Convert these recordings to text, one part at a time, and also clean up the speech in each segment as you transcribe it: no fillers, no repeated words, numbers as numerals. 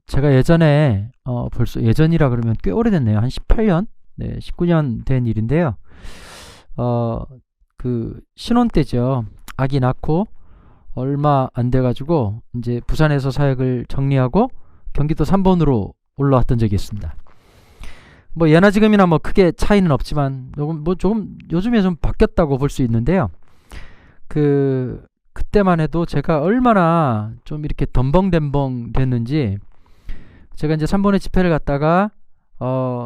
제가 예전에, 벌써 예전이라 그러면 꽤 오래됐네요. 한 18년? 네, 19년 된 일인데요. 신혼 때죠. 아기 낳고 얼마 안 돼가지고, 이제 부산에서 사역을 정리하고 경기도 3번으로 올라왔던 적이 있습니다. 뭐 예나 지금이나 뭐 크게 차이는 없지만, 조금 요즘에 좀 바뀌었다고 볼 수 있는데요. 그때만 해도 제가 얼마나 좀 이렇게 덤벙덤벙 됐는지, 제가 이제 3번의 집회를 갔다가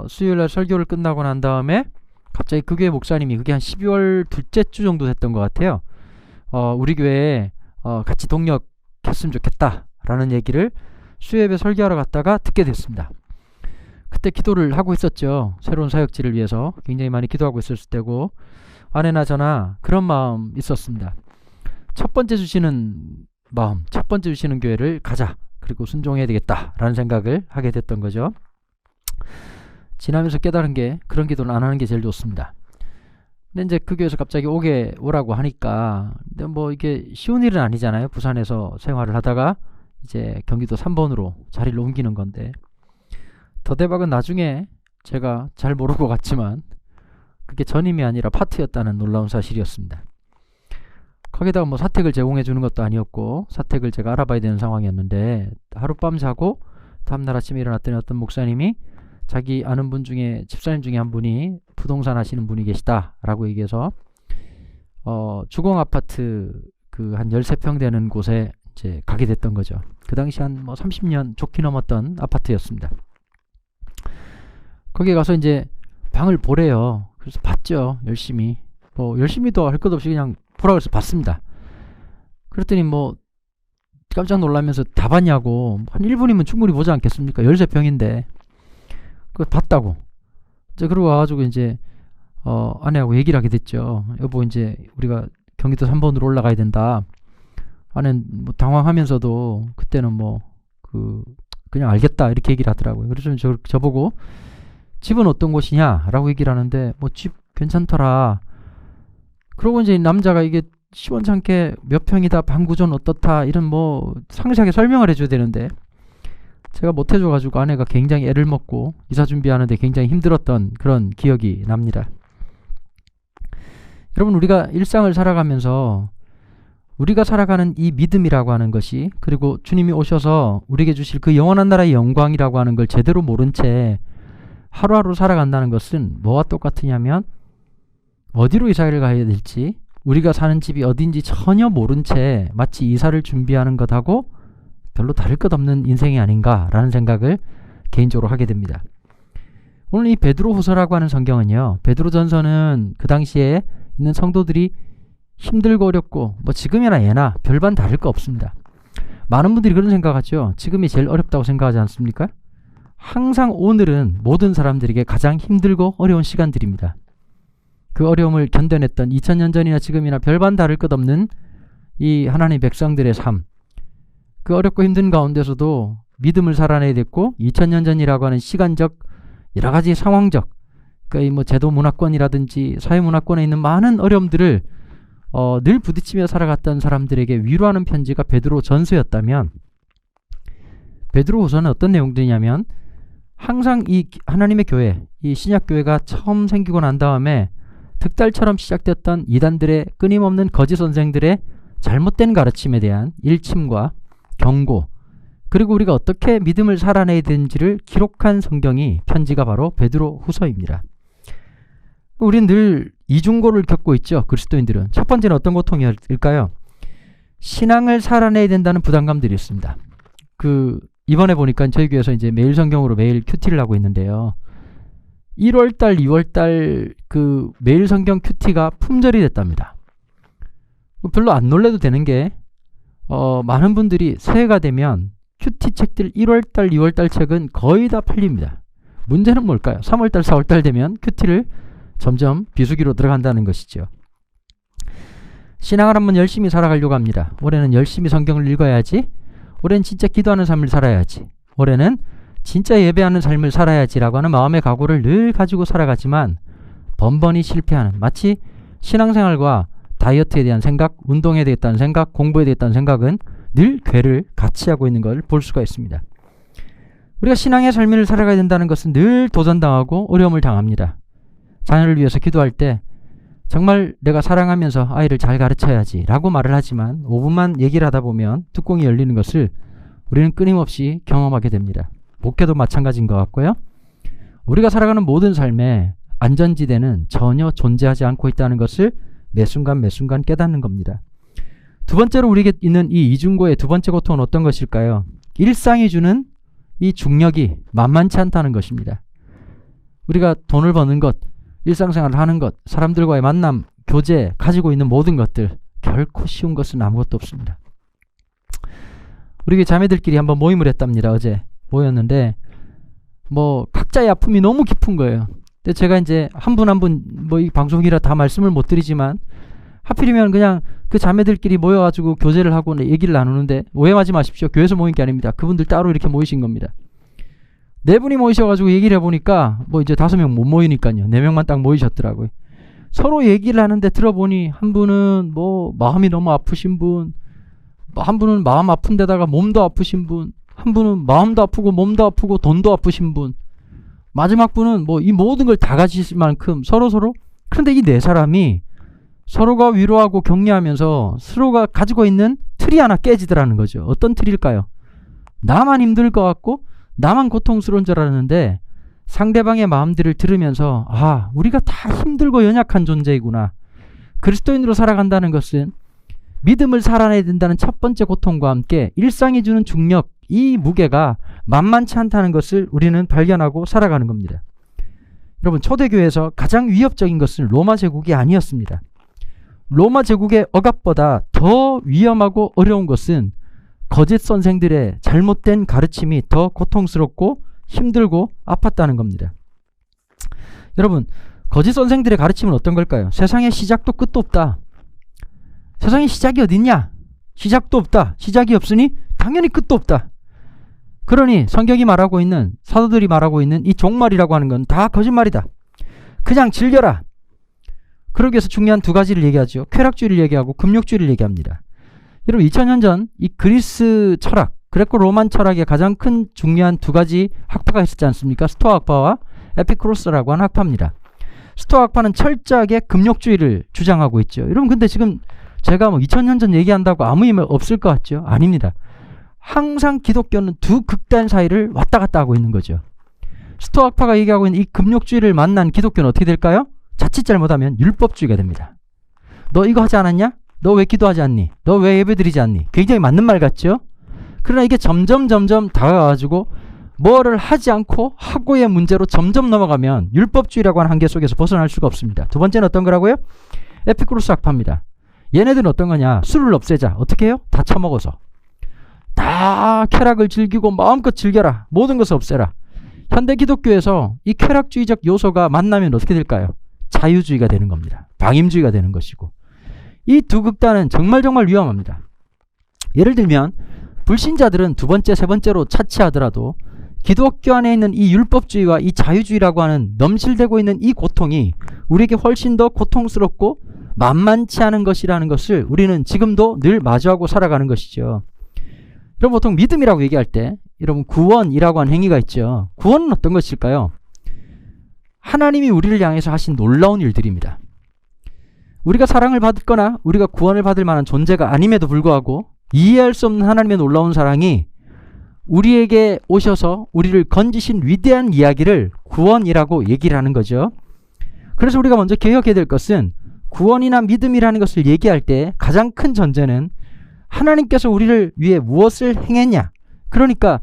수요일날 설교를 끝나고 난 다음에 갑자기 그 교회 목사님이, 그게 한 12월 둘째 주 정도 됐던 것 같아요. 우리 교회에 같이 동역했으면 좋겠다 라는 얘기를 수요예배 설교하러 갔다가 듣게 됐습니다. 그때 기도를 하고 있었죠. 새로운 사역지를 위해서 굉장히 많이 기도하고 있었을 때고, 아내나 저나 그런 마음 있었습니다. 첫 번째 주시는 마음, 첫 번째 주시는 교회를 가자, 그리고 순종해야 되겠다 라는 생각을 하게 됐던 거죠. 지나면서 깨달은 게, 그런 기도는 안 하는 게 제일 좋습니다. 근데 이제 그 교회에서 갑자기 오라고 하니까, 근데 뭐 이게 쉬운 일은 아니잖아요. 부산에서 생활을 하다가 이제 경기도 3번으로 자리를 옮기는 건데, 더 대박은 나중에 제가 잘 모르고 갔지만 그게 전임이 아니라 파트였다는 놀라운 사실이었습니다. 거기다가 뭐 사택을 제공해 주는 것도 아니었고, 사택을 제가 알아봐야 되는 상황이었는데, 하룻밤 자고 다음날 아침에 일어났더니 어떤 목사님이 자기 아는 분 중에, 집사님 중에 한 분이 부동산 하시는 분이 계시다 라고 얘기해서 주공 아파트 한 13평 되는 곳에 이제 가게 됐던 거죠. 그 당시 한 뭐 30년 좋게 넘었던 아파트였습니다. 거기에 가서 이제 방을 보래요. 그래서 봤죠. 열심히. 열심히도 할 것 없이 그냥 보라 그래서 봤습니다. 그랬더니 뭐 깜짝 놀라면서 다 봤냐고, 한 1분이면 충분히 보지 않겠습니까? 13평인데 그거 봤다고. 이제 그러고 와가지고 이제 아내하고 얘기를 하게 됐죠. 여보, 이제 우리가 경기도 3번으로 올라가야 된다. 아내는 뭐 당황하면서도 그때는 그냥 알겠다 이렇게 얘기를 하더라고요. 그래서 저보고 집은 어떤 곳이냐 라고 얘기를 하는데, 집 괜찮더라. 그러고 이제 남자가 이게 시원찮게 몇 평이다, 방 구조는 어떻다, 이런 상세하게 설명을 해줘야 되는데 제가 못 해줘가지고 아내가 굉장히 애를 먹고 이사 준비하는데 굉장히 힘들었던 그런 기억이 납니다. 여러분, 우리가 일상을 살아가면서 우리가 살아가는 이 믿음이라고 하는 것이, 그리고 주님이 오셔서 우리에게 주실 그 영원한 나라의 영광이라고 하는 걸 제대로 모른 채 하루하루 살아간다는 것은 뭐와 똑같으냐면, 어디로 이사를 가야 될지, 우리가 사는 집이 어딘지 전혀 모른 채 마치 이사를 준비하는 것하고 별로 다를 것 없는 인생이 아닌가라는 생각을 개인적으로 하게 됩니다. 오늘 이 베드로후서라고 하는 성경은요, 베드로전서는 그 당시에 있는 성도들이 힘들고 어렵고 지금이나 예나 별반 다를 거 없습니다. 많은 분들이 그런 생각하죠. 지금이 제일 어렵다고 생각하지 않습니까? 항상 오늘은 모든 사람들에게 가장 힘들고 어려운 시간들입니다. 그 어려움을 견뎌냈던 2000년 전이나 지금이나 별반 다를 것 없는 이 하나님의 백성들의 삶, 그 어렵고 힘든 가운데서도 믿음을 살아내야 됐고, 2000년 전이라고 하는 시간적, 여러 가지 상황적, 그러니까 제도 문화권이라든지 사회 문화권에 있는 많은 어려움들을 늘 부딪히며 살아갔던 사람들에게 위로하는 편지가 베드로 전서였다면, 베드로 후서는 어떤 내용들이냐면, 항상 이 하나님의 교회, 이 신약교회가 처음 생기고 난 다음에 득달처럼 시작됐던 이단들의 끊임없는 거짓 선생들의 잘못된 가르침에 대한 일침과 경고, 그리고 우리가 어떻게 믿음을 살아내야 되는지를 기록한 성경이, 편지가 바로 베드로 후서입니다. 우리는 늘 이중고를 겪고 있죠. 그리스도인들은. 첫 번째는 어떤 고통일까요? 신앙을 살아내야 된다는 부담감들이 있습니다. 이번에 보니까 저희 교회에서 이제 매일 성경으로 매일 큐티를 하고 있는데요. 1월달, 2월달 매일 성경 큐티가 품절이 됐답니다. 별로 안 놀래도 되는 게, 많은 분들이 새해가 되면 큐티 책들 1월달, 2월달 책은 거의 다 팔립니다. 문제는 뭘까요? 3월달, 4월달 되면 큐티를 점점 비수기로 들어간다는 것이죠. 신앙을 한번 열심히 살아가려고 합니다. 올해는 열심히 성경을 읽어야지, 올해는 진짜 기도하는 삶을 살아야지, 올해는 진짜 예배하는 삶을 살아야지라고 하는 마음의 각오를 늘 가지고 살아가지만 번번이 실패하는, 마치 신앙생활과 다이어트에 대한 생각, 운동에 대했다는 생각, 공부에 대했다는 생각은 늘 괴를 같이 하고 있는 걸 볼 수가 있습니다. 우리가 신앙의 삶을 살아가야 된다는 것은 늘 도전당하고 어려움을 당합니다. 자녀를 위해서 기도할 때 정말 내가 사랑하면서 아이를 잘 가르쳐야지 라고 말을 하지만 5분만 얘기를 하다 보면 뚜껑이 열리는 것을 우리는 끊임없이 경험하게 됩니다. 목회도 마찬가지인 것 같고요. 우리가 살아가는 모든 삶에 안전지대는 전혀 존재하지 않고 있다는 것을 매 순간 깨닫는 겁니다. 두 번째로 우리에게 있는 이 이중고의 두 번째 고통은 어떤 것일까요? 일상이 주는 이 중력이 만만치 않다는 것입니다. 우리가 돈을 버는 것, 일상생활을 하는 것, 사람들과의 만남, 교제, 가지고 있는 모든 것들 결코 쉬운 것은 아무것도 없습니다. 우리 자매들끼리 한번 모임을 했답니다. 어제 모였는데 각자의 아픔이 너무 깊은 거예요. 근데 제가 이제 한 분 한 분 이 방송이라 다 말씀을 못 드리지만 하필이면 그냥 그 자매들끼리 모여가지고 교제를 하고 얘기를 나누는데 오해하지 마십시오. 교회에서 모인 게 아닙니다. 그분들 따로 이렇게 모이신 겁니다. 네 분이 모이셔가지고 얘기를 해보니까 이제 5명 못 모이니까요. 4명만 딱 모이셨더라고요. 서로 얘기를 하는데 들어보니 한 분은 마음이 너무 아프신 분, 한 분은 마음 아픈 데다가 몸도 아프신 분, 한 분은 마음도 아프고 몸도 아프고 돈도 아프신 분, 마지막 분은 이 모든 걸 다 가지실 만큼 서로 그런데 이 네 사람이 서로가 위로하고 격려하면서 서로가 가지고 있는 틀이 하나 깨지더라는 거죠. 어떤 틀일까요? 나만 힘들 것 같고 나만 고통스러운 줄 알았는데 상대방의 마음들을 들으면서 우리가 다 힘들고 연약한 존재이구나. 그리스도인으로 살아간다는 것은 믿음을 살아내야 된다는 첫 번째 고통과 함께 일상이 주는 중력, 이 무게가 만만치 않다는 것을 우리는 발견하고 살아가는 겁니다. 여러분, 초대교회에서 가장 위협적인 것은 로마 제국이 아니었습니다. 로마 제국의 억압보다 더 위험하고 어려운 것은 거짓 선생들의 잘못된 가르침이 더 고통스럽고 힘들고 아팠다는 겁니다. 여러분, 거짓 선생들의 가르침은 어떤 걸까요? 세상에 시작도 끝도 없다. 세상에 시작이 어딨냐? 시작도 없다. 시작이 없으니 당연히 끝도 없다. 그러니 성경이 말하고 있는, 사도들이 말하고 있는 이 종말이라고 하는 건 다 거짓말이다. 그냥 즐겨라. 그러기 위해서 중요한 두 가지를 얘기하죠. 쾌락주의를 얘기하고 금욕주의를 얘기합니다. 여러분, 2000년 전 이 그리스 철학, 그레코 로만 철학의 가장 큰 중요한 두 가지 학파가 있었지 않습니까? 스토아 학파와 에피쿠로스라고 하는 학파입니다. 스토아 학파는 철저하게 금욕주의를 주장하고 있죠. 여러분, 근데 지금 제가 2000년 전 얘기한다고 아무 의미 없을 것 같죠? 아닙니다. 항상 기독교는 두 극단 사이를 왔다 갔다 하고 있는 거죠. 스토아 학파가 얘기하고 있는 이 금욕주의를 만난 기독교는 어떻게 될까요? 자칫 잘못하면 율법주의가 됩니다. 너 이거 하지 않았냐? 너 왜 기도하지 않니? 너 왜 예배드리지 않니? 굉장히 맞는 말 같죠? 그러나 이게 점점 다가가가지고 뭐를 하지 않고 하고의 문제로 점점 넘어가면 율법주의라고 하는 한계 속에서 벗어날 수가 없습니다. 두 번째는 어떤 거라고요? 에피쿠로스 학파입니다. 얘네들은 어떤 거냐? 술을 없애자. 어떻게 해요? 다 처먹어서. 다 쾌락을 즐기고 마음껏 즐겨라. 모든 것을 없애라. 현대 기독교에서 이 쾌락주의적 요소가 만나면 어떻게 될까요? 자유주의가 되는 겁니다. 방임주의가 되는 것이고, 이 두 극단은 정말 위험합니다. 예를 들면 불신자들은 두 번째, 세 번째로 차치하더라도 기독교 안에 있는 이 율법주의와 이 자유주의라고 하는 넘실대고 있는 이 고통이 우리에게 훨씬 더 고통스럽고 만만치 않은 것이라는 것을 우리는 지금도 늘 마주하고 살아가는 것이죠. 여러분, 보통 믿음이라고 얘기할 때 여러분 구원이라고 하는 행위가 있죠. 구원은 어떤 것일까요? 하나님이 우리를 향해서 하신 놀라운 일들입니다. 우리가 사랑을 받거나 우리가 구원을 받을 만한 존재가 아님에도 불구하고 이해할 수 없는 하나님의 놀라운 사랑이 우리에게 오셔서 우리를 건지신 위대한 이야기를 구원이라고 얘기를 하는 거죠. 그래서 우리가 먼저 기억해야 될 것은 구원이나 믿음이라는 것을 얘기할 때 가장 큰 전제는 하나님께서 우리를 위해 무엇을 행했냐. 그러니까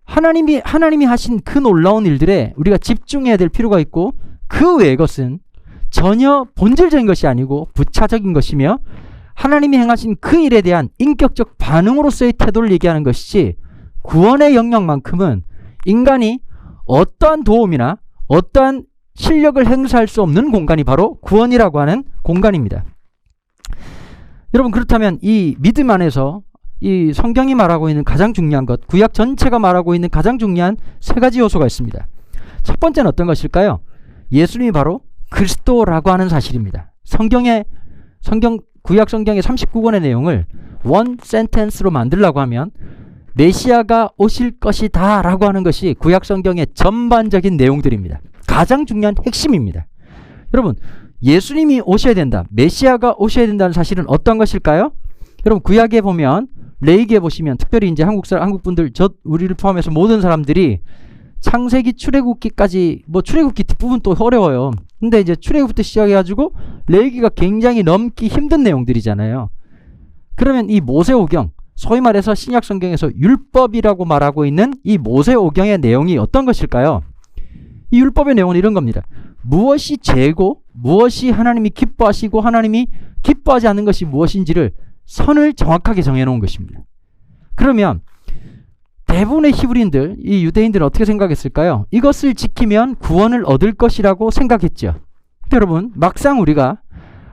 하나님이 하신 그 놀라운 일들에 우리가 집중해야 될 필요가 있고, 그 외의 것은 전혀 본질적인 것이 아니고 부차적인 것이며 하나님이 행하신 그 일에 대한 인격적 반응으로서의 태도를 얘기하는 것이지, 구원의 영역만큼은 인간이 어떠한 도움이나 어떠한 실력을 행사할 수 없는 공간이 바로 구원이라고 하는 공간입니다. 여러분, 그렇다면 이 믿음 안에서 이 성경이 말하고 있는 가장 중요한 것, 구약 전체가 말하고 있는 가장 중요한 세 가지 요소가 있습니다. 첫 번째는 어떤 것일까요? 예수님이 바로 그리스도라고 하는 사실입니다. 구약 성경의 39권의 내용을 원 센텐스로 만들려고 하면 메시아가 오실 것이다 라고 하는 것이 구약 성경의 전반적인 내용들입니다. 가장 중요한 핵심입니다. 여러분, 예수님이 오셔야 된다, 메시아가 오셔야 된다는 사실은 어떤 것일까요? 여러분, 구약에 보면, 레위기에 보시면, 특별히 이제 한국 분들, 우리를 포함해서 모든 사람들이 창세기 출애굽기까지, 출애굽기 뒷부분 또 어려워요. 근데 이제 출애굽부터 시작해가지고 레위기가 굉장히 넘기 힘든 내용들이잖아요. 그러면 이 모세오경, 소위 말해서 신약 성경에서 율법이라고 말하고 있는 이 모세오경의 내용이 어떤 것일까요? 이 율법의 내용은 이런 겁니다. 무엇이 죄고 무엇이 하나님이 기뻐하시고 하나님이 기뻐하지 않는 것이 무엇인지를 선을 정확하게 정해놓은 것입니다. 그러면 대부분의 히브리인들, 이 유대인들은 어떻게 생각했을까요? 이것을 지키면 구원을 얻을 것이라고 생각했죠. 여러분, 막상 우리가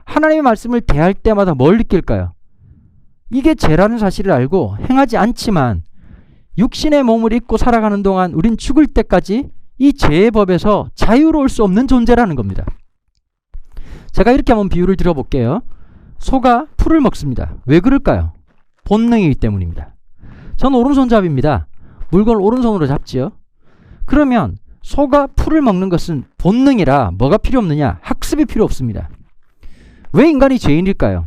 하나님의 말씀을 대할 때마다 뭘 느낄까요? 이게 죄라는 사실을 알고 행하지 않지만 육신의 몸을 입고 살아가는 동안 우린 죽을 때까지 이 죄의 법에서 자유로울 수 없는 존재라는 겁니다. 제가 이렇게 한번 비유를 들어볼게요. 소가 풀을 먹습니다. 왜 그럴까요? 본능이기 때문입니다. 저는 오른손잡이입니다. 물건을 오른손으로 잡지요. 그러면 소가 풀을 먹는 것은 본능이라 뭐가 필요 없느냐? 학습이 필요 없습니다. 왜 인간이 죄인일까요?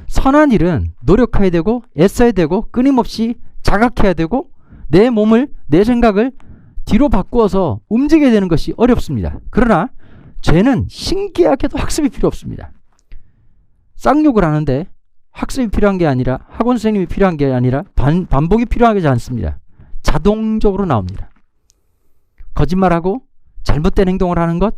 선한 일은 노력해야 되고 애써야 되고 끊임없이 자각해야 되고 내 몸을, 내 생각을 뒤로 바꾸어서 움직여야 되는 것이 어렵습니다. 그러나 죄는 신기하게도 학습이 필요 없습니다. 쌍욕을 하는데 학습이 필요한 게 아니라 학원 선생님이 필요한 게 아니라 반복이 필요하지 않습니다. 자동적으로 나옵니다. 거짓말하고 잘못된 행동을 하는 것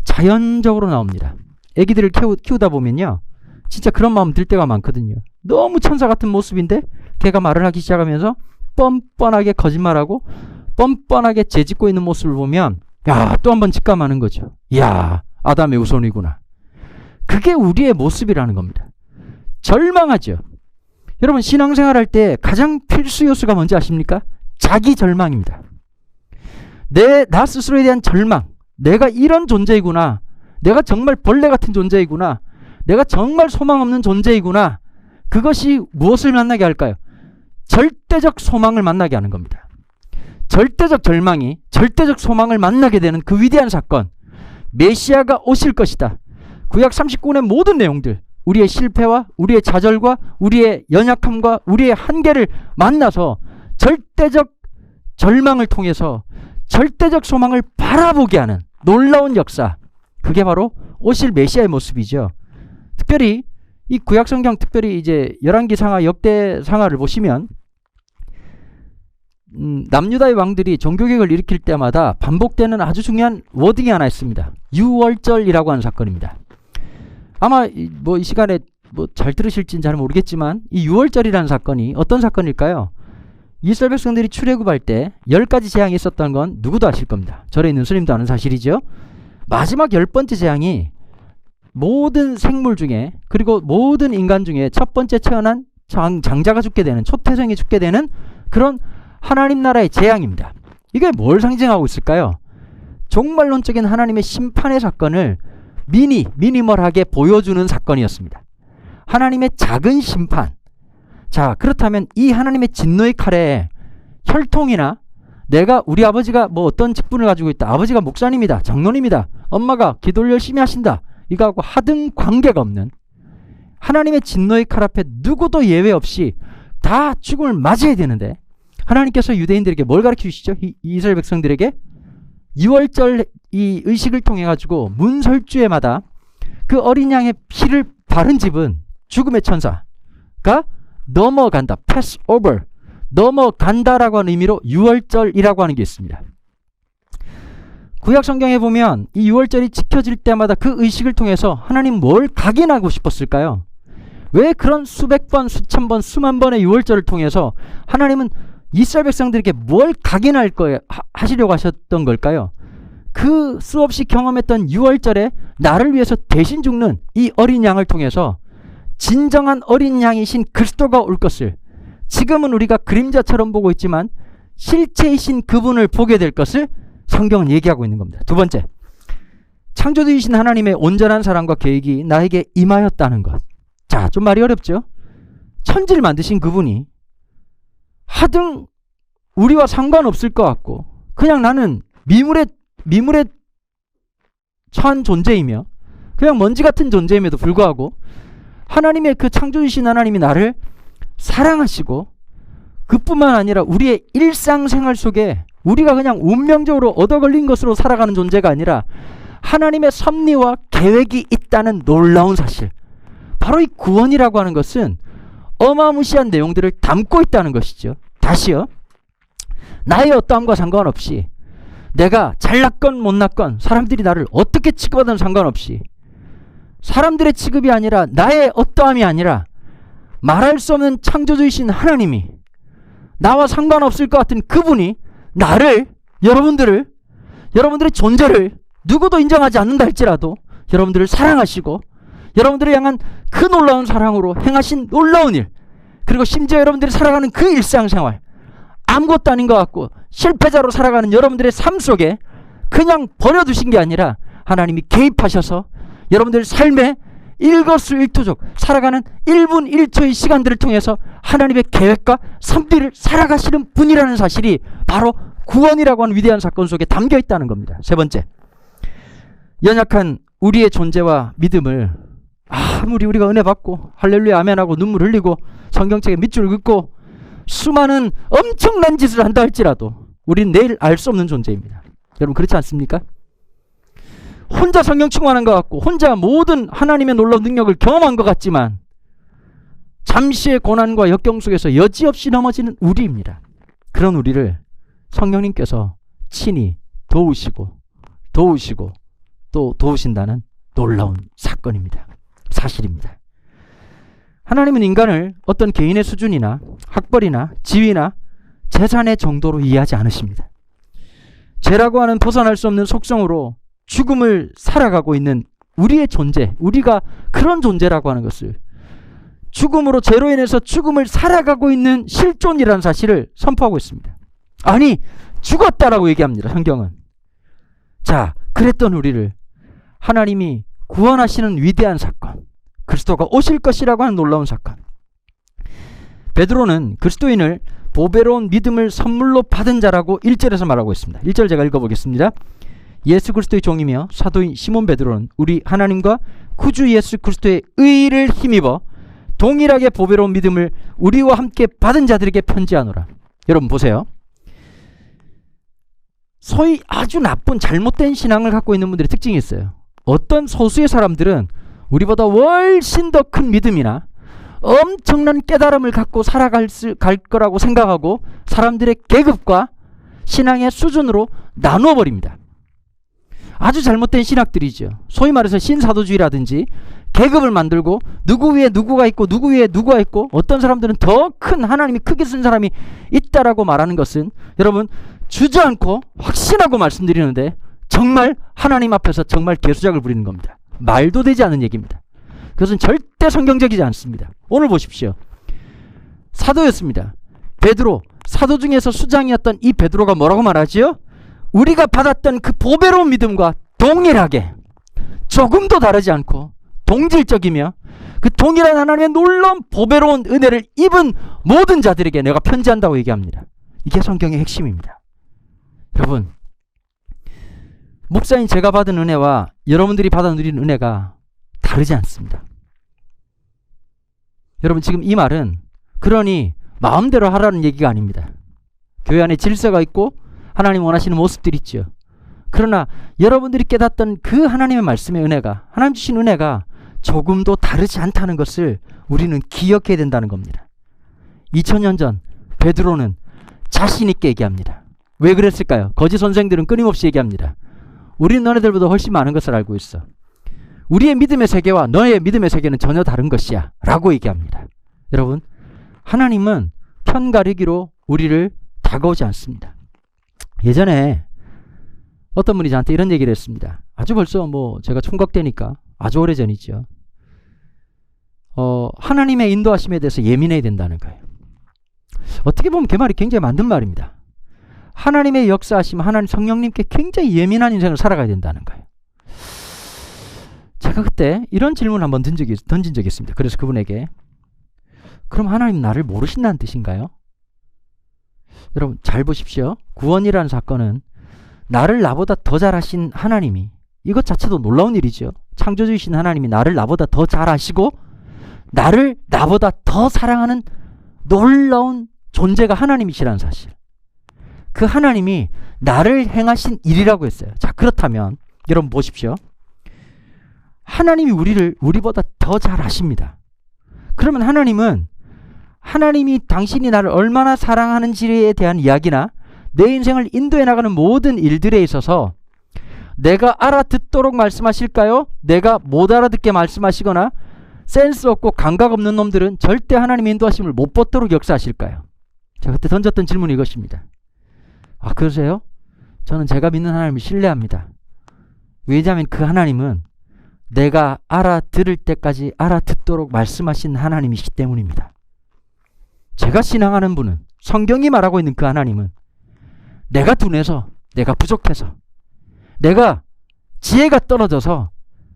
자연적으로 나옵니다. 애기들을 키우다 보면요, 진짜 그런 마음 들 때가 많거든요. 너무 천사 같은 모습인데 걔가 말을 하기 시작하면서 뻔뻔하게 거짓말하고 뻔뻔하게 죄짓고 있는 모습을 보면 야, 또 한 번 직감하는 거죠. 야, 아담의 후손이구나. 그게 우리의 모습이라는 겁니다. 절망하죠. 여러분, 신앙생활 할 때 가장 필수 요소가 뭔지 아십니까? 자기 절망입니다. 나 스스로에 대한 절망. 내가 이런 존재이구나. 내가 정말 벌레 같은 존재이구나. 내가 정말 소망 없는 존재이구나. 그것이 무엇을 만나게 할까요? 절대적 소망을 만나게 하는 겁니다. 절대적 절망이 절대적 소망을 만나게 되는 그 위대한 사건, 메시아가 오실 것이다. 구약 39권의 모든 내용들, 우리의 실패와 우리의 좌절과 우리의 연약함과 우리의 한계를 만나서 절대적 절망을 통해서 절대적 소망을 바라보게 하는 놀라운 역사, 그게 바로 오실 메시아의 모습이죠. 특별히 이 구약 성경, 특별히 이제 열왕기상하, 역대상하를 보시면 남유다의 왕들이 종교개혁을 일으킬 때마다 반복되는 아주 중요한 워딩이 하나 있습니다. 유월절이라고 하는 사건입니다. 아마 이 시간에 잘 들으실지는 잘 모르겠지만 이 유월절이라는 사건이 어떤 사건일까요? 이스라엘 백성들이 출애굽할 때 10가지 재앙이 있었던 건 누구도 아실 겁니다. 절에 있는 스님도 아는 사실이죠. 마지막 10번째 재앙이 모든 생물 중에, 그리고 모든 인간 중에 첫 번째 태어난 장자가 죽게 되는, 초태생이 죽게 되는 그런 하나님 나라의 재앙입니다. 이게 뭘 상징하고 있을까요? 종말론적인 하나님의 심판의 사건을 미니멀하게 보여주는 사건이었습니다. 하나님의 작은 심판. 자, 그렇다면 이 하나님의 진노의 칼에 혈통이나 우리 아버지가 어떤 직분을 가지고 있다, 아버지가 목사님이다, 장로님이다, 엄마가 기도를 열심히 하신다, 이거하고 하등 관계가 없는 하나님의 진노의 칼 앞에 누구도 예외 없이 다 죽음을 맞이해야 되는데, 하나님께서 유대인들에게 뭘 가르쳐 주시죠? 이스라엘 백성들에게 유월절 이 의식을 통해 가지고 문설주에마다 그 어린 양의 피를 바른 집은 죽음의 천사가 넘어간다, pass over, 넘어간다라고 하는 의미로 유월절이라고 하는 게 있습니다. 구약 성경에 보면 이 유월절이 지켜질 때마다 그 의식을 통해서 하나님 뭘 각인하고 싶었을까요? 왜 그런 수백 번, 수천 번, 수만 번의 유월절을 통해서 하나님은 이스라엘 백성들에게 뭘 각인할 하시려고 하셨던 걸까요? 그 수없이 경험했던 유월절에 나를 위해서 대신 죽는 이 어린 양을 통해서 진정한 어린 양이신 그리스도가 올 것을, 지금은 우리가 그림자처럼 보고 있지만 실체이신 그분을 보게 될 것을 성경은 얘기하고 있는 겁니다. 두 번째, 창조주이신 하나님의 온전한 사랑과 계획이 나에게 임하였다는 것. 자, 좀 말이 어렵죠? 천지를 만드신 그분이 하등 우리와 상관없을 것 같고 그냥 나는 미물에 처한 존재이며 그냥 먼지 같은 존재임에도 불구하고 하나님의 그 창조주신 하나님이 나를 사랑하시고 그뿐만 아니라 우리의 일상생활 속에 우리가 그냥 운명적으로 얻어걸린 것으로 살아가는 존재가 아니라 하나님의 섭리와 계획이 있다는 놀라운 사실, 바로 이 구원이라고 하는 것은 어마무시한 내용들을 담고 있다는 것이죠. 다시요, 나의 어떠함과 상관없이 내가 잘났건 못났건 사람들이 나를 어떻게 취급하든 상관없이 사람들의 취급이 아니라 나의 어떠함이 아니라 말할 수 없는 창조주이신 하나님이 나와 상관없을 것 같은 그분이 나를, 여러분들의 존재를 누구도 인정하지 않는다 할지라도 여러분들을 사랑하시고 여러분들을 향한 그 놀라운 사랑으로 행하신 놀라운 일, 그리고 심지어 여러분들이 살아가는 그 일상생활, 아무것도 아닌 것 같고 실패자로 살아가는 여러분들의 삶 속에 그냥 버려두신 게 아니라 하나님이 개입하셔서 여러분들 삶에 일거수일투족 살아가는 1분 1초의 시간들을 통해서 하나님의 계획과 섭리를 살아가시는 분이라는 사실이 바로 구원이라고 하는 위대한 사건 속에 담겨 있다는 겁니다. 세 번째, 연약한 우리의 존재와 믿음을 아무리 우리가 은혜 받고 할렐루야 아멘하고 눈물 흘리고 성경책에 밑줄 긋고 수많은 엄청난 짓을 한다 할지라도 우리는 내일 알 수 없는 존재입니다. 여러분 그렇지 않습니까? 혼자 성령 충만한 것 같고 혼자 모든 하나님의 놀라운 능력을 경험한 것 같지만 잠시의 고난과 역경 속에서 여지없이 넘어지는 우리입니다. 그런 우리를 성령님께서 친히 도우시고 또 도우신다는 놀라운 사건입니다. 사실입니다. 하나님은 인간을 어떤 개인의 수준이나 학벌이나 지위나 재산의 정도로 이해하지 않으십니다. 죄라고 하는 벗어날 수 없는 속성으로 죽음을 살아가고 있는 우리의 존재, 우리가 그런 존재라고 하는 것을, 죽음으로 죄로 인해서 죽음을 살아가고 있는 실존이라는 사실을 선포하고 있습니다. 아니, 죽었다라고 얘기합니다. 성경은. 자, 그랬던 우리를 하나님이 구원하시는 위대한 사건, 그리스도가 오실 것이라고 하는 놀라운 사건. 베드로는 그리스도인을 보배로운 믿음을 선물로 받은 자라고 1절에서 말하고 있습니다. 1절 제가 읽어보겠습니다. 예수 그리스도의 종이며 사도인 시몬 베드로는 우리 하나님과 구주 예수 그리스도의 의를 힘입어 동일하게 보배로운 믿음을 우리와 함께 받은 자들에게 편지하노라. 여러분 보세요. 소위 아주 나쁜 잘못된 신앙을 갖고 있는 분들의 특징이 있어요. 어떤 소수의 사람들은 우리보다 훨씬 더 큰 믿음이나 엄청난 깨달음을 갖고 갈 거라고 생각하고 사람들의 계급과 신앙의 수준으로 나누어 버립니다. 아주 잘못된 신학들이죠. 소위 말해서 신사도주의라든지 계급을 만들고 누구 위에 누구가 있고 누구 위에 누구가 있고 어떤 사람들은 더 큰 하나님이 크게 쓴 사람이 있다라고 말하는 것은 여러분 주저앉고 확신하고 말씀드리는데 정말 하나님 앞에서 정말 개수작을 부리는 겁니다. 말도 되지 않는 얘기입니다. 그것은 절대 성경적이지 않습니다. 오늘 보십시오. 사도였습니다. 베드로, 사도 중에서 수장이었던 이 베드로가 뭐라고 말하지요? 우리가 받았던 그 보배로운 믿음과 동일하게 조금도 다르지 않고 동질적이며 그 동일한 하나님의 놀라운 보배로운 은혜를 입은 모든 자들에게 내가 편지한다고 얘기합니다. 이게 성경의 핵심입니다. 여러분, 목사인 제가 받은 은혜와 여러분들이 받아 누리는 은혜가 다르지 않습니다. 여러분 지금 이 말은 그러니 마음대로 하라는 얘기가 아닙니다. 교회 안에 질서가 있고 하나님 원하시는 모습들이 있죠. 그러나 여러분들이 깨닫던 그 하나님의 말씀의 은혜가, 하나님 주신 은혜가 조금도 다르지 않다는 것을 우리는 기억해야 된다는 겁니다. 2000년 전 베드로는 자신 있게 얘기합니다. 왜 그랬을까요? 거짓 선생들은 끊임없이 얘기합니다. 우리는 너네들보다 훨씬 많은 것을 알고 있어. 우리의 믿음의 세계와 너의 믿음의 세계는 전혀 다른 것이야 라고 얘기합니다. 여러분, 하나님은 편가르기로 우리를 다가오지 않습니다. 예전에 어떤 분이 저한테 이런 얘기를 했습니다. 아주 벌써 제가 총각 때니까 아주 오래전이죠. 하나님의 인도하심에 대해서 예민해야 된다는 거예요. 어떻게 보면 그 말이 굉장히 맞는 말입니다. 하나님의 역사하심, 하나님 성령님께 굉장히 예민한 인생을 살아가야 된다는 거예요. 제가 그때 이런 질문을 한번 던진 적이 있습니다. 그래서 그분에게 그럼 하나님 나를 모르신다는 뜻인가요? 여러분 잘 보십시오. 구원이라는 사건은 나를 나보다 더 잘하신 하나님이, 이것 자체도 놀라운 일이죠. 창조주이신 하나님이 나를 나보다 더 잘하시고 나를 나보다 더 사랑하는 놀라운 존재가 하나님이시라는 사실. 그 하나님이 나를 행하신 일이라고 했어요. 자, 그렇다면 여러분 보십시오. 하나님이 우리보다 더 잘 아십니다. 그러면 하나님이 당신이 나를 얼마나 사랑하는지에 대한 이야기나 내 인생을 인도해 나가는 모든 일들에 있어서 내가 알아듣도록 말씀하실까요? 내가 못 알아듣게 말씀하시거나 센스 없고 감각 없는 놈들은 절대 하나님의 인도하심을 못 받도록 역사하실까요? 제가 그때 던졌던 질문이 이것입니다. 아, 그러세요? 저는 제가 믿는 하나님을 신뢰합니다. 왜냐하면 그 하나님은 내가 알아들을 때까지 알아듣도록 말씀하신 하나님이시기 때문입니다. 제가 신앙하는 분은, 성경이 말하고 있는 그 하나님은 내가 둔해서, 내가 부족해서, 내가 지혜가 떨어져서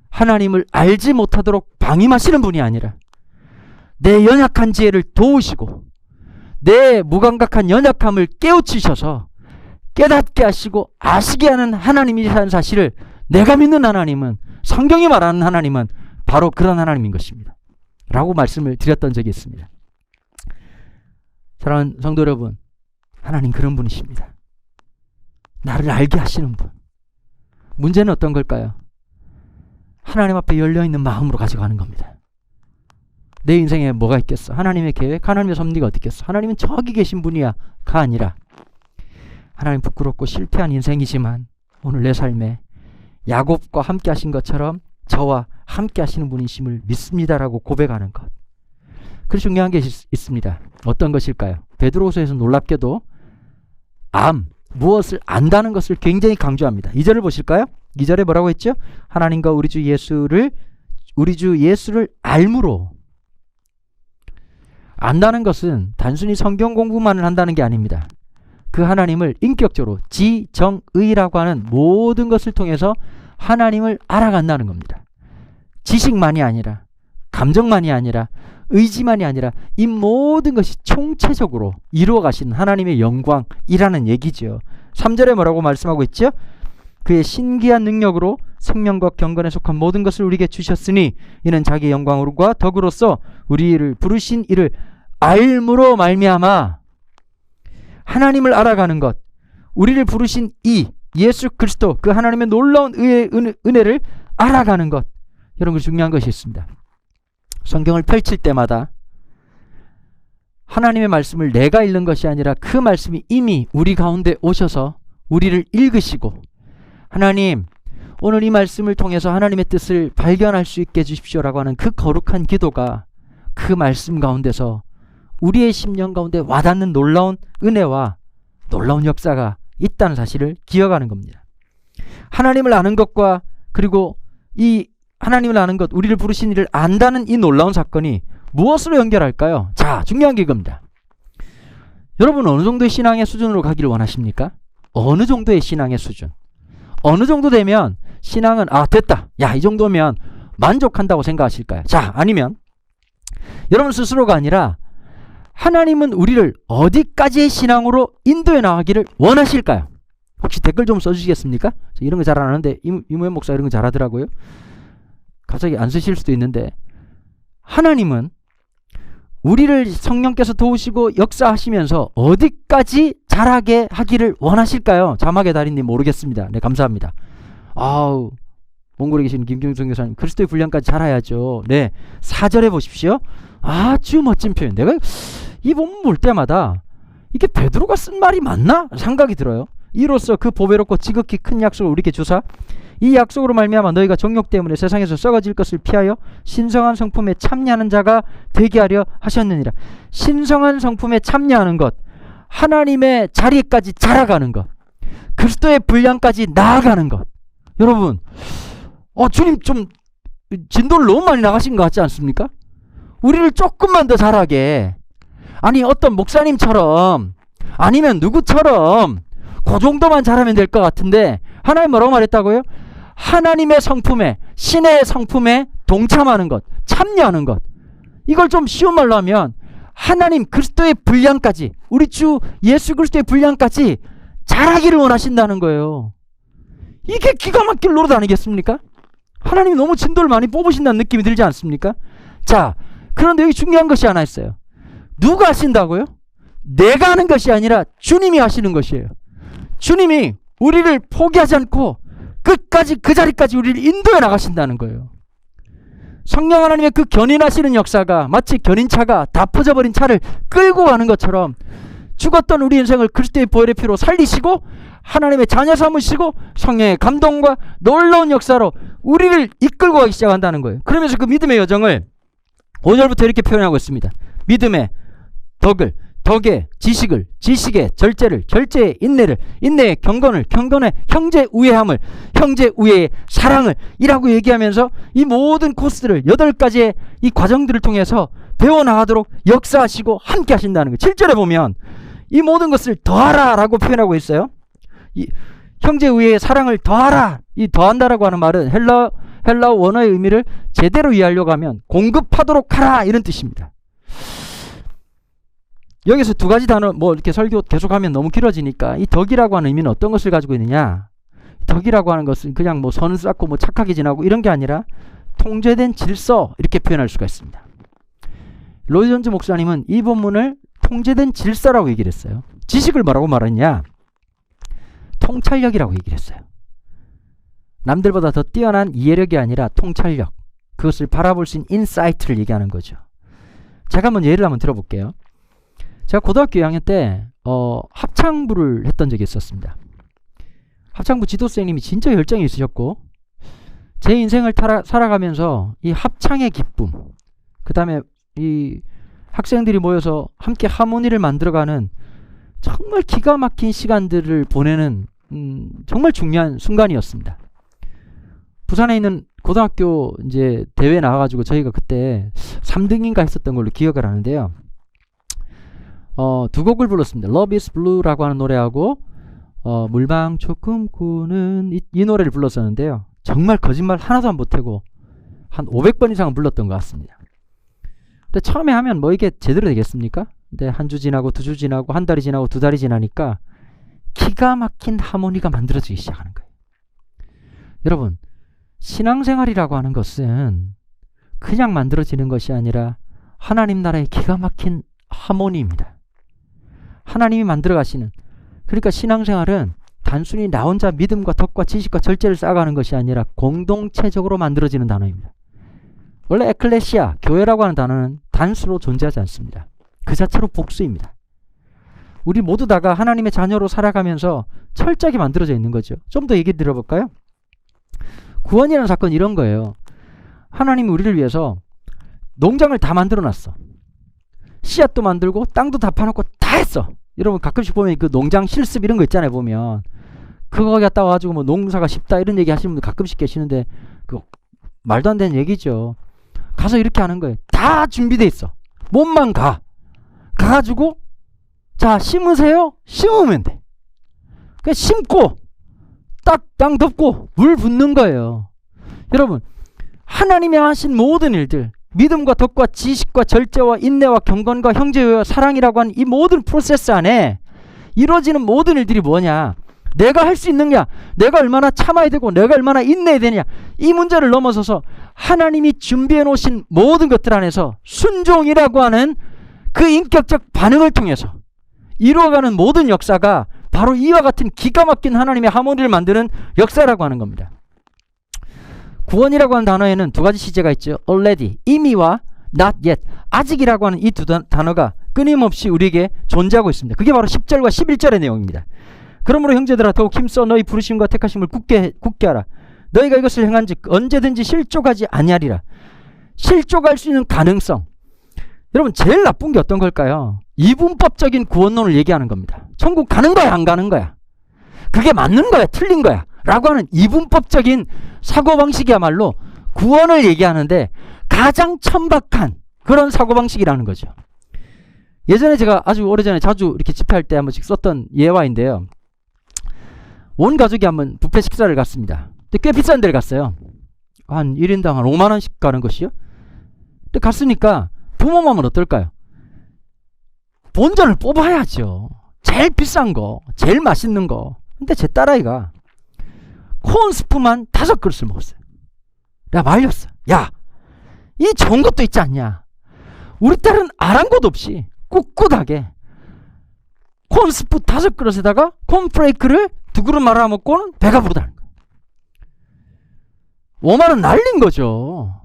하나님을 알지 못하도록 방임하시는 분이 아니라 내 연약한 지혜를 도우시고 내 무감각한 연약함을 깨우치셔서 깨닫게 하시고 아시게 하는 하나님이라는 사실을, 내가 믿는 하나님은, 성경이 말하는 하나님은 바로 그런 하나님인 것입니다. 라고 말씀을 드렸던 적이 있습니다. 사랑하는 성도 여러분, 하나님 그런 분이십니다. 나를 알게 하시는 분. 문제는 어떤 걸까요? 하나님 앞에 열려있는 마음으로 가져가는 겁니다. 내 인생에 뭐가 있겠어? 하나님의 계획, 하나님의 섭리가 어디 있겠어? 하나님은 저기 계신 분이야가 아니라 하나님 부끄럽고 실패한 인생이지만 오늘 내 삶에 야곱과 함께 하신 것처럼 저와 함께 하시는 분이심을 믿습니다라고 고백하는 것. 그래서 중요한 게 있습니다. 어떤 것일까요? 베드로후서에서 놀랍게도 무엇을 안다는 것을 굉장히 강조합니다. 2절을 보실까요? 2절에 뭐라고 했죠? 하나님과 우리 주 예수를 알므로. 안다는 것은 단순히 성경 공부만을 한다는 게 아닙니다. 그 하나님을 인격적으로 지정의라고 하는 모든 것을 통해서 하나님을 알아간다는 겁니다. 지식만이 아니라, 감정만이 아니라, 의지만이 아니라 이 모든 것이 총체적으로 이루어 가신 하나님의 영광이라는 얘기죠. 3절에 뭐라고 말씀하고 있죠? 그의 신기한 능력으로 생명과 경건에 속한 모든 것을 우리에게 주셨으니 이는 자기의 영광으로과 덕으로서 우리를 부르신 이를 알므로 말미암아. 하나님을 알아가는 것, 우리를 부르신 이 예수 그리스도, 그 하나님의 놀라운 은혜를 알아가는 것, 이런 것이 중요한 것이 있습니다. 성경을 펼칠 때마다 하나님의 말씀을 내가 읽는 것이 아니라 그 말씀이 이미 우리 가운데 오셔서 우리를 읽으시고, 하나님 오늘 이 말씀을 통해서 하나님의 뜻을 발견할 수 있게 해주십시오라고 하는 그 거룩한 기도가 그 말씀 가운데서 우리의 심령 가운데 와닿는 놀라운 은혜와 놀라운 역사가 있다는 사실을 기억하는 겁니다. 하나님을 아는 것과, 그리고 이 하나님을 아는 것, 우리를 부르신 이를 안다는 이 놀라운 사건이 무엇으로 연결할까요? 자, 중요한 게 이겁니다. 여러분 어느 정도의 신앙의 수준으로 가기를 원하십니까? 어느 정도의 신앙의 수준? 어느 정도 되면 신앙은 됐다, 야, 이 정도면 만족한다고 생각하실까요? 자, 아니면 여러분 스스로가 아니라 하나님은 우리를 어디까지의 신앙으로 인도해 나가기를 원하실까요? 혹시 댓글 좀 써주시겠습니까? 저 이런 거 잘 안 하는데 이무현 목사 이런 거 잘하더라고요. 갑자기 안 쓰실 수도 있는데, 하나님은 우리를 성령께서 도우시고 역사하시면서 어디까지 자라게 하기를 원하실까요? 자막의 달인님 모르겠습니다. 네, 감사합니다. 몽골에 계신 김경성 교사님, 그리스도의 분량까지 자라야죠. 네, 4절에 보십시오. 아주 멋진 표현. 내가 이 본문 볼 때마다 이게 베드로가 쓴 말이 맞나? 생각이 들어요. 이로써 그 보배롭고 지극히 큰 약속을 우리에게 주사 이 약속으로 말미암아 너희가 정욕 때문에 세상에서 썩어질 것을 피하여 신성한 성품에 참여하는 자가 되게 하려 하셨느니라. 신성한 성품에 참여하는 것, 하나님의 자리까지 자라가는 것, 그리스도의 분량까지 나아가는 것. 여러분, 주님 좀 진도를 너무 많이 나가신 것 같지 않습니까? 우리를 조금만 더 잘하게, 아니 어떤 목사님처럼 아니면 누구처럼 그 정도만 잘하면 될 것 같은데, 하나님 뭐라고 말했다고요? 하나님의 성품에, 신의 성품에 동참하는 것, 참여하는 것. 이걸 좀 쉬운 말로 하면 하나님 그리스도의 분량까지, 우리 주 예수 그리스도의 분량까지 자라기를 원하신다는 거예요. 이게 기가 막힐 노릇 아니겠습니까? 하나님이 너무 진도를 많이 뽑으신다는 느낌이 들지 않습니까? 자, 그런데 여기 중요한 것이 하나 있어요. 누가 하신다고요? 내가 하는 것이 아니라 주님이 하시는 것이에요. 주님이 우리를 포기하지 않고 끝까지 그 자리까지 우리를 인도해 나가신다는 거예요. 성령 하나님의 그 견인하시는 역사가 마치 견인차가 다 퍼져버린 차를 끌고 가는 것처럼 죽었던 우리 인생을 그리스도의 보혈의 피로 살리시고 하나님의 자녀 삼으시고 성령의 감동과 놀라운 역사로 우리를 이끌고 가기 시작한다는 거예요. 그러면서 그 믿음의 여정을 5절부터 이렇게 표현하고 있습니다. 믿음의 덕을, 덕의 지식을, 지식의 절제를, 절제의 인내를, 인내의 경건을, 경건의 형제 우애함을, 형제 우애의 사랑을 이라고 얘기하면서 이 모든 코스를 8가지의 이 과정들을 통해서 배워나가도록 역사하시고 함께 하신다는 거예요. 7절에 보면 이 모든 것을 더하라 라고 표현하고 있어요. 이 형제 우애의 사랑을 더하라, 이 더한다라고 하는 말은 헬라어 원어의 의미를 제대로 이해하려고 하면 공급하도록 하라 이런 뜻입니다. 여기서 2가지 단어 이렇게 설교 계속하면 너무 길어지니까 이 덕이라고 하는 의미는 어떤 것을 가지고 있느냐, 덕이라고 하는 것은 그냥 선을 쌓고 착하게 지나고 이런 게 아니라 통제된 질서 이렇게 표현할 수가 있습니다. 로이 존즈 목사님은 이 본문을 통제된 질서라고 얘기를 했어요. 지식을 뭐라고 말했냐, 통찰력이라고 얘기를 했어요. 남들보다 더 뛰어난 이해력이 아니라 통찰력, 그것을 바라볼 수 있는 인사이트를 얘기하는 거죠. 제가 한번 예를 한번 들어볼게요. 제가 고등학교 2학년 때 합창부를 했던 적이 있었습니다. 합창부 지도선생님이 진짜 열정이 있으셨고 제 인생을 살아가면서 이 합창의 기쁨, 그 다음에 이 학생들이 모여서 함께 하모니를 만들어가는 정말 기가 막힌 시간들을 보내는 정말 중요한 순간이었습니다. 부산에 있는 고등학교 이제 대회 나와가지고 저희가 그때 3등인가 했었던 걸로 기억을 하는데요. 2곡을 불렀습니다. Love is Blue라고 하는 노래하고 물방초 꿈꾸는 이 노래를 불렀었는데요. 정말 거짓말 하나도 안 보태고 한 500번 이상은 불렀던 것 같습니다. 근데 처음에 하면 이게 제대로 되겠습니까? 근데 한 주 지나고 2주 지나고 한 달이 지나고 2달이 지나니까 기가 막힌 하모니가 만들어지기 시작하는 거예요. 여러분, 신앙생활이라고 하는 것은 그냥 만들어지는 것이 아니라 하나님 나라의 기가 막힌 하모니입니다. 하나님이 만들어 가시는, 그러니까 신앙생활은 단순히 나 혼자 믿음과 덕과 지식과 절제를 쌓아가는 것이 아니라 공동체적으로 만들어지는 단어입니다. 원래 에클레시아, 교회라고 하는 단어는 단수로 존재하지 않습니다. 그 자체로 복수입니다. 우리 모두 다가 하나님의 자녀로 살아가면서 철저하게 만들어져 있는 거죠. 좀 더 얘기 들어볼까요? 구원이라는 사건은 이런 거예요. 하나님이 우리를 위해서 농장을 다 만들어 놨어. 씨앗도 만들고 땅도 다 파놓고 다 했어. 여러분 가끔씩 보면 그 농장 실습 이런 거 있잖아요. 보면 그거 갔다 와가지고 농사가 쉽다 이런 얘기 하시는 분들 가끔씩 계시는데 그 말도 안 되는 얘기죠. 가서 이렇게 하는 거예요. 다 준비돼 있어. 몸만 가가지고 자 심으세요. 심으면 돼. 그냥 심고 딱 땅 덮고 물 붓는 거예요. 여러분 하나님이 하신 모든 일들, 믿음과 덕과 지식과 절제와 인내와 경건과 형제와 사랑이라고 하는 이 모든 프로세스 안에 이루어지는 모든 일들이 뭐냐, 내가 할 수 있느냐, 내가 얼마나 참아야 되고 내가 얼마나 인내해야 되냐, 이 문제를 넘어서서 하나님이 준비해 놓으신 모든 것들 안에서 순종이라고 하는 그 인격적 반응을 통해서 이루어가는 모든 역사가 바로 이와 같은 기가 막힌 하나님의 하모니를 만드는 역사라고 하는 겁니다. 구원이라고 하는 단어에는 2가지 시제가 있죠. already, 이미와 not yet, 아직이라고 하는 이 2 단어가 끊임없이 우리에게 존재하고 있습니다. 그게 바로 10절과 11절의 내용입니다. 그러므로 형제들아 더욱 힘써 너희 부르심과 택하심을 굳게 하라. 너희가 이것을 행한즉 언제든지 실족하지 아니하리라. 실족할 수 있는 가능성. 여러분 제일 나쁜 게 어떤 걸까요? 이분법적인 구원론을 얘기하는 겁니다. 천국 가는 거야 안 가는 거야? 그게 맞는 거야 틀린 거야? 라고 하는 이분법적인 사고방식이야말로 구원을 얘기하는데 가장 천박한 그런 사고방식이라는 거죠. 예전에 제가 아주 오래전에 자주 이렇게 집회할 때 한 번씩 썼던 예화인데요. 온 가족이 한번 뷔페 식사를 갔습니다. 근데 꽤 비싼 데를 갔어요. 한 1인당 한 5만원씩 가는 것이요. 근데 갔으니까 부모 마음은 어떨까요? 본전을 뽑아야죠. 제일 비싼 거, 제일 맛있는 거. 근데 제 딸아이가 콘스프만 5그릇을 먹었어요. 내가 말렸어. 야, 이 좋은 것도 있지 않냐. 우리 딸은 아랑곳 없이 꿋꿋하게 콘스프 5그릇에다가 콘프레이크를 2그릇 말아먹고는 배가 부르다는 거예요. 5만원 날린 거죠.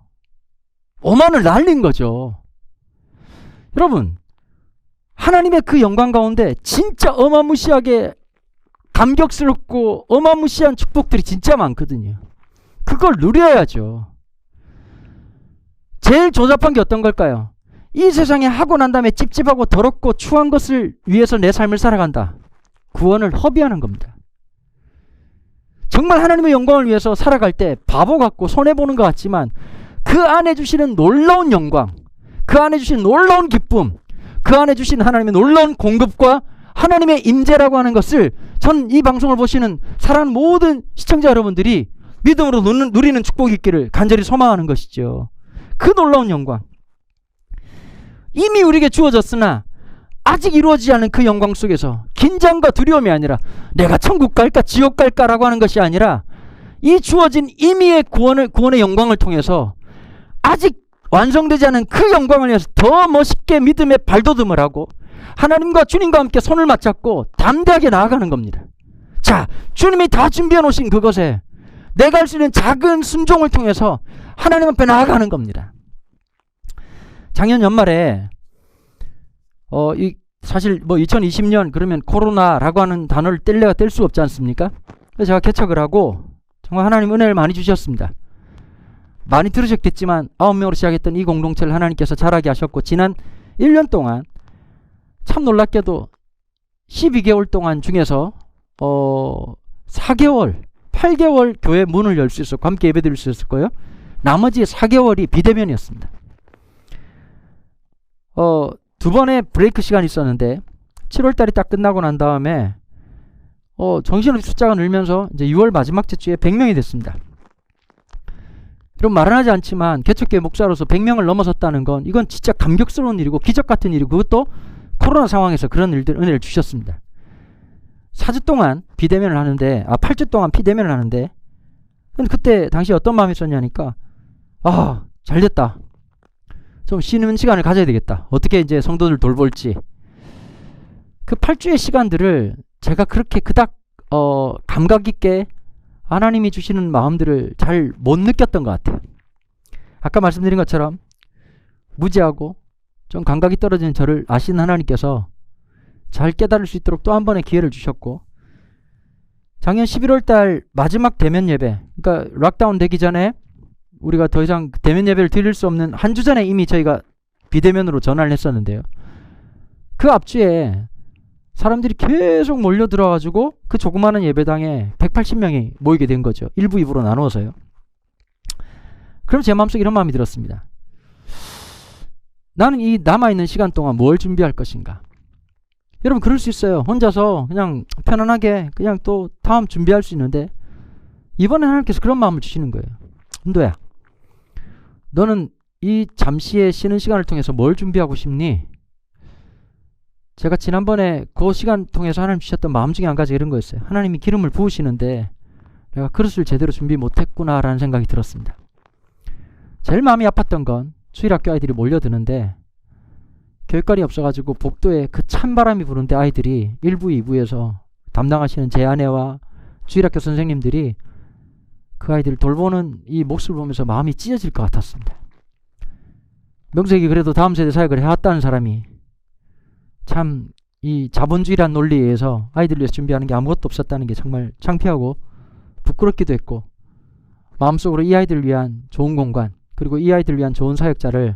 5만원을 날린 거죠. 여러분, 하나님의 그 영광 가운데 진짜 어마무시하게 감격스럽고 어마무시한 축복들이 진짜 많거든요. 그걸 누려야죠. 제일 조잡한 게 어떤 걸까요? 이 세상에 하고 난 다음에 찝찝하고 더럽고 추한 것을 위해서 내 삶을 살아간다. 구원을 허비하는 겁니다. 정말 하나님의 영광을 위해서 살아갈 때 바보 같고 손해보는 것 같지만 그 안에 주시는 놀라운 영광, 그 안에 주시는 놀라운 기쁨, 그 안에 주신 하나님의 놀라운 공급과 하나님의 임재라고 하는 것을 전 이 방송을 보시는 사랑하는 모든 시청자 여러분들이 믿음으로 누리는 축복이 있기를 간절히 소망하는 것이죠. 그 놀라운 영광, 이미 우리에게 주어졌으나 아직 이루어지지 않은 그 영광 속에서 긴장과 두려움이 아니라 내가 천국 갈까 지옥 갈까라고 하는 것이 아니라 이 주어진 임의의 구원의 영광을 통해서 아직 완성되지 않은 그 영광을 위해서 더 멋있게 믿음의 발돋움을 하고 하나님과 주님과 함께 손을 맞잡고 담대하게 나아가는 겁니다. 자, 주님이 다 준비해 놓으신 그것에 내가 할 수 있는 작은 순종을 통해서 하나님 앞에 나아가는 겁니다. 작년 연말에 사실 2020년 그러면 코로나라고 하는 단어를 뗄래야 뗄 수 없지 않습니까? 그래서 제가 개척을 하고 정말 하나님 은혜를 많이 주셨습니다. 많이 들으셨겠지만 9명으로 시작했던 이 공동체를 하나님께서 자라게 하셨고 지난 1년 동안 참 놀랍게도 12개월 동안 중에서 8개월 교회 문을 열 수 있었고 함께 예배 드릴 수 있을 거예요. 나머지 4개월이 비대면이었습니다. 2번의 브레이크 시간이 있었는데 7월달이 딱 끝나고 난 다음에 정신없이 숫자가 늘면서 이제 6월 마지막 주에 100명이 됐습니다. 여러분, 말은 하지 않지만 개척교회 목사로서 100명을 넘어섰다는 건 이건 진짜 감격스러운 일이고 기적 같은 일이고 그것도 코로나 상황에서 그런 은혜를 주셨습니다. 4주 동안 비대면을 하는데 8주 동안 비대면을 하는데 그때 당시 어떤 마음이 있었냐니까 잘됐다. 좀 쉬는 시간을 가져야 되겠다. 어떻게 이제 성도들 돌볼지. 그 8주의 시간들을 제가 그렇게 그닥 감각 있게 하나님이 주시는 마음들을 잘 못 느꼈던 것 같아요. 아까 말씀드린 것처럼 무지하고 좀 감각이 떨어지는 저를 아시는 하나님께서 잘 깨달을 수 있도록 또 한 번의 기회를 주셨고 작년 11월 달 마지막 대면 예배, 그러니까 락다운 되기 전에 우리가 더 이상 대면 예배를 드릴 수 없는 한 주 전에 이미 저희가 비대면으로 전환을 했었는데요. 그 앞주에 사람들이 계속 몰려들어가지고 그 조그마한 예배당에 180명이 모이게 된 거죠. 1부, 2부로 나누어서요. 그럼 제 마음속에 이런 마음이 들었습니다. 나는 이 남아있는 시간 동안 뭘 준비할 것인가? 여러분, 그럴 수 있어요. 혼자서 그냥 편안하게 그냥 또 다음 준비할 수 있는데 이번에 하나님께서 그런 마음을 주시는 거예요. 은도야, 너는 이 잠시의 쉬는 시간을 통해서 뭘 준비하고 싶니? 제가 지난번에 그 시간 통해서 하나님 주셨던 마음 중에 한 가지가 이런 거였어요. 하나님이 기름을 부으시는데 내가 그릇을 제대로 준비 못했구나 라는 생각이 들었습니다. 제일 마음이 아팠던 건 주일학교 아이들이 몰려드는데 교육관이 없어가지고 복도에 그 찬바람이 부는데 아이들이 1부, 2부에서 담당하시는 제 아내와 주일학교 선생님들이 그 아이들을 돌보는 이 모습을 보면서 마음이 찢어질 것 같았습니다. 명색이 그래도 다음 세대 사역을 해왔다는 사람이 참 이 자본주의란 논리에 의해서 아이들을 위해서 준비하는 게 아무것도 없었다는 게 정말 창피하고 부끄럽기도 했고 마음속으로 이 아이들을 위한 좋은 공간 그리고 이 아이들을 위한 좋은 사역자를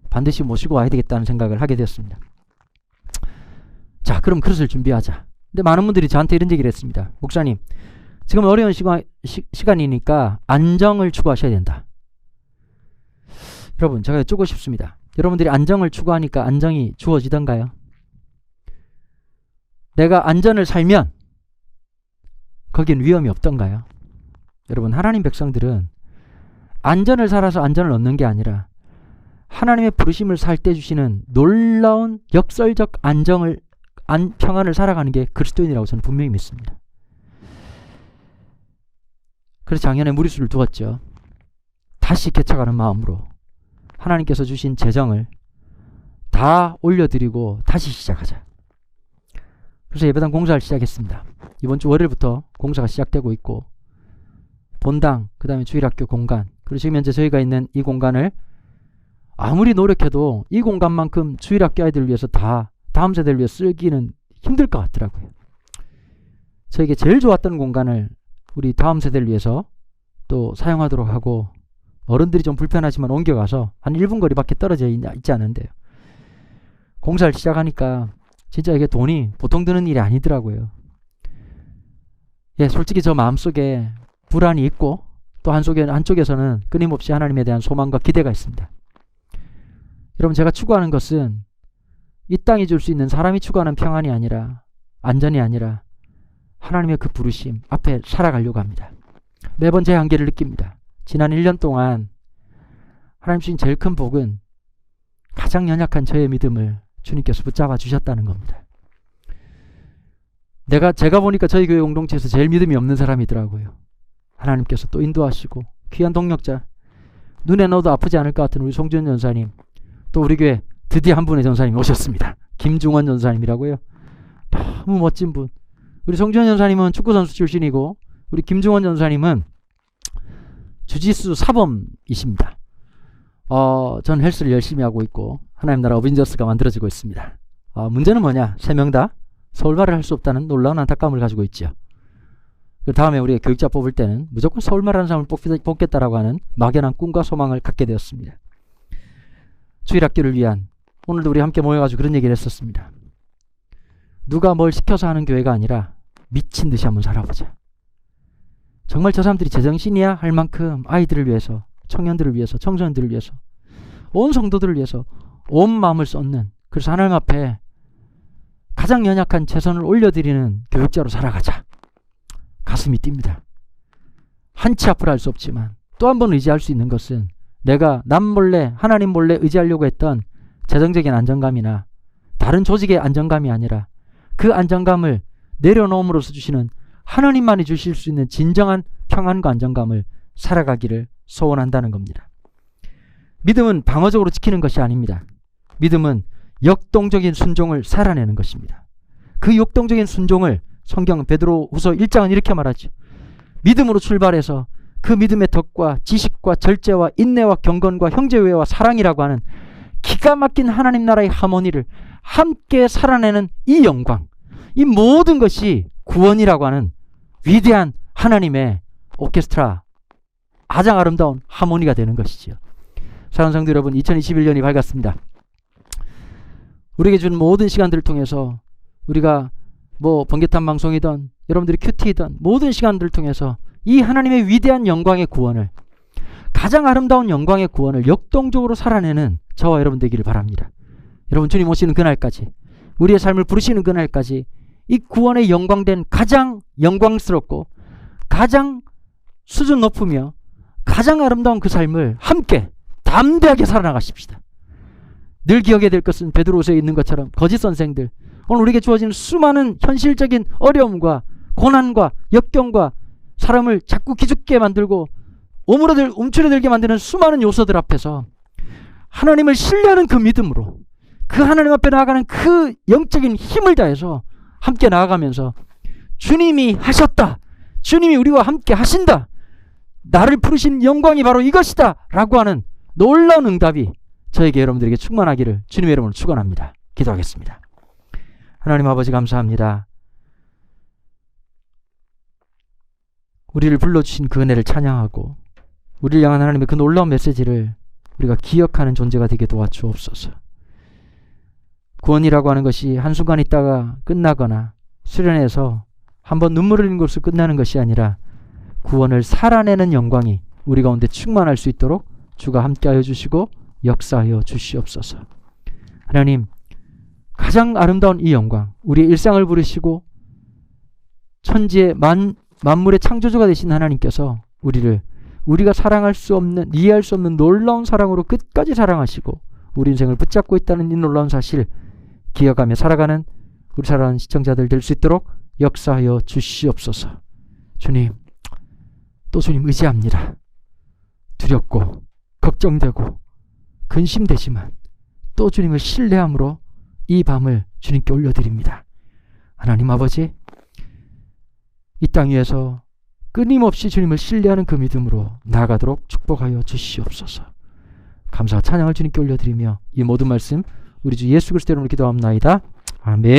반드시 모시고 와야 되겠다는 생각을 하게 되었습니다. 자, 그럼 그릇을 준비하자. 근데 많은 분들이 저한테 이런 얘기를 했습니다. 목사님, 지금 어려운 시간이니까 안정을 추구하셔야 된다. 여러분, 제가 여쭙고 싶습니다. 여러분들이 안정을 추구하니까 안정이 주어지던가요? 내가 안전을 살면 거긴 위험이 없던가요? 여러분, 하나님 백성들은 안전을 살아서 안전을 얻는 게 아니라 하나님의 부르심을 살 때 주시는 놀라운 역설적 평안을 살아가는 게 그리스도인이라고 저는 분명히 믿습니다. 그래서 작년에 무리수를 두었죠. 다시 개척하는 마음으로 하나님께서 주신 재정을 다 올려드리고 다시 시작하자. 그래서 예배당 공사를 시작했습니다. 이번 주 월요일부터 공사가 시작되고 있고, 본당, 그 다음에 주일학교 공간, 그리고 지금 현재 저희가 있는 이 공간을 아무리 노력해도 이 공간만큼 주일학교 아이들을 위해서 다 다음 세대를 위해 쓰기는 힘들 것 같더라고요. 저에게 제일 좋았던 공간을 우리 다음 세대를 위해서 또 사용하도록 하고, 어른들이 좀 불편하지만 옮겨가서 한 1분 거리밖에 떨어져 있지 않은데요. 공사를 시작하니까 진짜 이게 돈이 보통 드는 일이 아니더라고요. 예, 솔직히 저 마음속에 불안이 있고, 또 한쪽에서는 끊임없이 하나님에 대한 소망과 기대가 있습니다. 여러분, 제가 추구하는 것은 이 땅이 줄 수 있는 사람이 추구하는 평안이 아니라, 안전이 아니라 하나님의 그 부르심 앞에 살아가려고 합니다. 매번 제 한계를 느낍니다. 지난 1년 동안 하나님 주신 제일 큰 복은 가장 연약한 저의 믿음을 주님께서 붙잡아 주셨다는 겁니다. 제가 보니까 저희 교회 공동체에서 제일 믿음이 없는 사람이더라고요. 하나님께서 또 인도하시고, 귀한 동력자, 눈에 넣어도 아프지 않을 것 같은 우리 송지현 전사님, 또 우리 교회 드디어 한 분의 전사님이 오셨습니다. 김중원 전사님이라고요. 너무 멋진 분. 우리 송지현 전사님은 축구선수 출신이고, 우리 김중원 전사님은 주짓수 사범이십니다. 전 헬스를 열심히 하고 있고, 하나님 나라 어벤져스가 만들어지고 있습니다. 문제는 뭐냐? 3명 다 서울말을 할 수 없다는 놀라운 안타까움을 가지고 있죠. 그 다음에 우리가 교육자 뽑을 때는 무조건 서울말하는 사람을 뽑겠다라고 하는 막연한 꿈과 소망을 갖게 되었습니다. 주일학교를 위한, 오늘도 우리 함께 모여가지고 그런 얘기를 했었습니다. 누가 뭘 시켜서 하는 교회가 아니라 미친 듯이 한번 살아보자. 정말 저 사람들이 제정신이야 할 만큼 아이들을 위해서, 청년들을 위해서, 청소년들을 위해서, 온 성도들을 위해서 온 마음을 쏟는, 그래서 하나님 앞에 가장 연약한 최선을 올려드리는 교육자로 살아가자. 가슴이 뜁니다. 한치 앞을 할 수 없지만 또 한 번 의지할 수 있는 것은, 내가 남 몰래, 하나님 몰래 의지하려고 했던 재정적인 안정감이나 다른 조직의 안정감이 아니라 그 안정감을 내려놓음으로써 주시는 하나님만이 주실 수 있는 진정한 평안과 안정감을 살아가기를 소원한다는 겁니다. 믿음은 방어적으로 지키는 것이 아닙니다. 믿음은 역동적인 순종을 살아내는 것입니다. 그 역동적인 순종을 성경 베드로후서 1장은 이렇게 말하죠. 믿음으로 출발해서 그 믿음의 덕과 지식과 절제와 인내와 경건과 형제외와 사랑이라고 하는 기가 막힌 하나님 나라의 하모니를 함께 살아내는 이 영광, 이 모든 것이 구원이라고 하는 위대한 하나님의 오케스트라, 가장 아름다운 하모니가 되는 것이지요. 사랑하는 성도 여러분, 2021년이 밝았습니다. 우리에게 준 모든 시간들을 통해서, 우리가 번개탄 방송이든 여러분들이 큐티든 모든 시간들을 통해서 이 하나님의 위대한 영광의 구원을, 가장 아름다운 영광의 구원을 역동적으로 살아내는 저와 여러분 되기를 바랍니다. 여러분, 주님 오시는 그날까지, 우리의 삶을 부르시는 그날까지 이 구원의 영광된, 가장 영광스럽고 가장 수준 높으며 가장 아름다운 그 삶을 함께 담대하게 살아나가십시다. 늘 기억해야 될 것은 베드로후서에 있는 것처럼 거짓 선생들, 오늘 우리에게 주어지는 수많은 현실적인 어려움과 고난과 역경과 사람을 자꾸 기죽게 만들고 움츠러들게 만드는 수많은 요소들 앞에서 하나님을 신뢰하는 그 믿음으로, 그 하나님 앞에 나아가는 그 영적인 힘을 다해서 함께 나아가면서, 주님이 하셨다, 주님이 우리와 함께 하신다, 나를 부르신 영광이 바로 이것이다 라고 하는 놀라운 응답이 저에게, 여러분들에게 충만하기를 주님의 이름으로 축원합니다. 기도하겠습니다. 하나님 아버지, 감사합니다. 우리를 불러주신 그 은혜를 찬양하고 우리를 향한 하나님의 그 놀라운 메시지를 우리가 기억하는 존재가 되게 도와주옵소서. 구원이라고 하는 것이 한순간 있다가 끝나거나 수련해서 한번 눈물을 흘린 것으로 끝나는 것이 아니라, 구원을 살아내는 영광이 우리 가운데 충만할 수 있도록 주가 함께하여 주시고 역사하여 주시옵소서. 하나님, 가장 아름다운 이 영광, 우리의 일상을 부르시고 천지의 만물의 창조주가 되신 하나님께서 우리를 우리가 사랑할 수 없는, 이해할 수 없는 놀라운 사랑으로 끝까지 사랑하시고 우리 인생을 붙잡고 있다는 이 놀라운 사실 기억하며 살아가는 우리 사랑하는 시청자들 될 수 있도록 역사하여 주시옵소서. 주님, 또 주님 의지합니다. 두렵고 걱정되고 근심되지만 또 주님을 신뢰함으로 이 밤을 주님께 올려드립니다. 하나님 아버지, 이 땅 위에서 끊임없이 주님을 신뢰하는 그 믿음으로 나아가도록 축복하여 주시옵소서. 감사와 찬양을 주님께 올려드리며 이 모든 말씀 우리 주 예수 그리스도 이름으로 기도합나이다. 아멘.